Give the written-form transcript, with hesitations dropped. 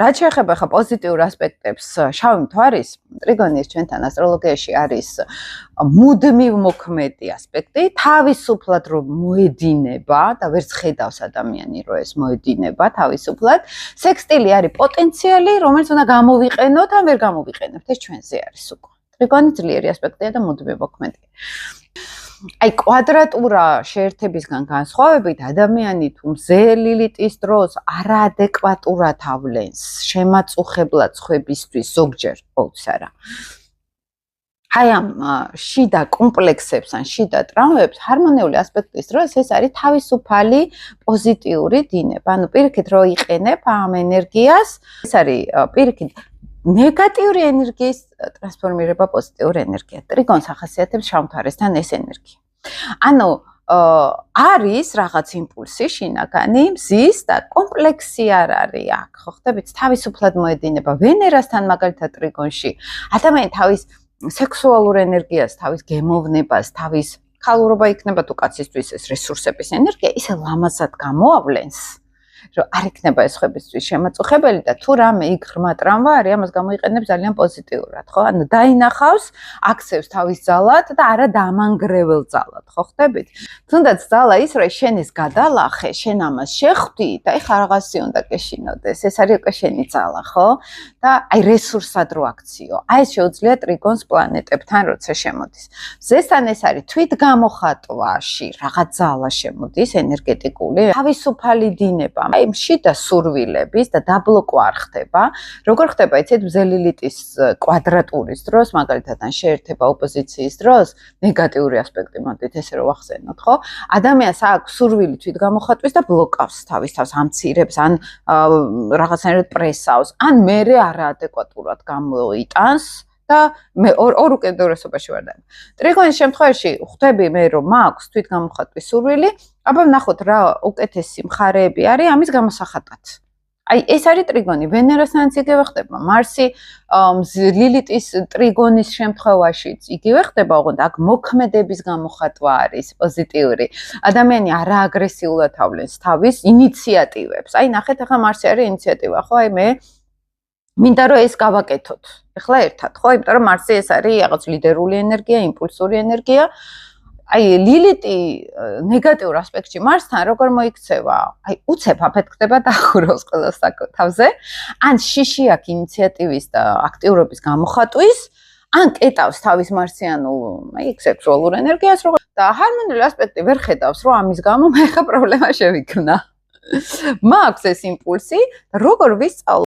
რაც შეეხება ხა პოზიტიურ ასპექტებს შავი მთვარის ტრიგონის ჩვენთან ასტროლოგიაში არის მუდმივ მოქმედი ასპექტი, თავისუფლად რომ მოედინება და ვერც ხედავს ადამიანი რომ ეს მოედინება თავისუფლად. სექსტილი არის პოტენციალი, რომელიც უნდა გამოვიყენოთ, ან ვერ გამოვიყენებთ, ეს ჩვენზე არის უკვე. ტრიგონი ძლიერი ასპექტია და მუდმივ მოქმედია. აი კვადრატურა შეერთებისგან განსხვავებით ადამიანი თუ მზე ლილიტის დროს არაადეკვატურად ავლენს შემაწუხებლად სხვებისთვის ზოგჯერ ყოველთვის არა. აი ამ შიდა კომპლექსებს ან შიდა ტრავმებს ჰარმონიული ასპექტის დროს ეს არის თავისუფალი პოზიტიური დინება. ანუ პირიქით რო იყენებ ამ ენერგიას, ეს არის პირიქით ნეგატიური ენერგიის ტრანსფორმირება პოზიტიურ ენერგიად. ტრიგონს ახასიათებს შავ მთვარესთან ეს ენერგია. ანუ არის რაღაც იმპულსი შინაგანი, მზის და კომპლექსი არ არის აქ. ხო ხდებით, თავისუფლად მოედინება ვენერასთან მაგალითად ტრიგონში. ადამიანი თავის სექსუალურ ენერგიას, თავის გემოვნებას, თავის ქალურობა იქნება თუ კაცისთვის ეს რესურსების ენერგია, ისე ლამაზად გამოავლენს. რომ არ იქნება ეს ხვებისთვის შემაწუხებელი და თუ რამე იქ ღრმა ტრავმა არის, ამას გამოიყენებს ძალიან პოზიტიურად, ხო? ანუ დაინახავს, აქცევს თავის ძალად და არა დამანგრეველ ძალად, ხო ხდებით? თუნდაც ძალა ის, რომ შენ ეს გადალახე, შენ ამას შეხვდი და ეხლა რაღაცი უნდა გეშინოდეს, ეს არის უკვე შენი ძალა, ხო? და აი რესურსად რო აქციო. აი ეს შეუძლია ტრიგონს პლანეტებთან როცა შემოდის. ზესთან ეს არის თვითგამოხატვაში რაღაც ძალა შემოდის ენერგეტიკული, თავისუფალი დინება. აი შიდა სურვილების და დაბლოკვა არ ხდება. როგორ ხდება, იცით, მზე ლილიტის კვადრატურის დროს, მაგალითად, ან შეერთება ოპოზიციის დროს, ნეგატიური ასპექტი მოდით ესე რომ ვახსენოთ, ხო? ადამიანს აქვს სურვილი თვითგამოხატვის და ბლოკავს თავის თავს, ამცირებს, ან რაღაცნაირად პრესავს, ან მერე არაადეკვატურად გამოიტანს და მე ორ უკიდურესობაში ვარ და ტრიგონის შემთხვევაში ხვდები მე რომ მაქვს თვითგამოხატვის სურვილი, აბა ვნახოთ რა უკეთესი მხარეები არის ამის გამოსახატად. აი ეს არის ტრიგონი, ვენერასთანაც იგივე ხდება, მარსი ლილიტის ტრიგონის შემთხვევაშიც იგივე ხდება, ოღონდ აქ მოქმედების გამოხატვა არის პოზიტიური. ადამიანი არააგრესიულად ავლენს თავის ინიციატივებს. აი ნახეთ, ახლა მარსი არის ინიციატივა, ხო? აი მე მინდა რომ ეს გავაკეთოთ. ეხლა ერთად, ხო? იმიტომ რომ მარსი ეს არის რაღაც ლიდერული ენერგია, იმპულსური ენერგია. აი ლილიტი ნეგატიურ ასპექტში მარსთან როგორ მოიქცევა? აი უცებ აფეთქდება და ახურავს ყველას თავზე. ან შიში აქვს ინიციატივის და აქტიურობის გამოხატვის, ან კეტავს თავის მარსიანულ, აი სექსუალურ ენერგიას, როგორ და ჰარმონიული ასპექტი ვერ ხედავს, რომ ამის გამო მე ხა პრობლემა შევიქნა. მაქვს ეს იმპულსი, როგორ ვისწავლო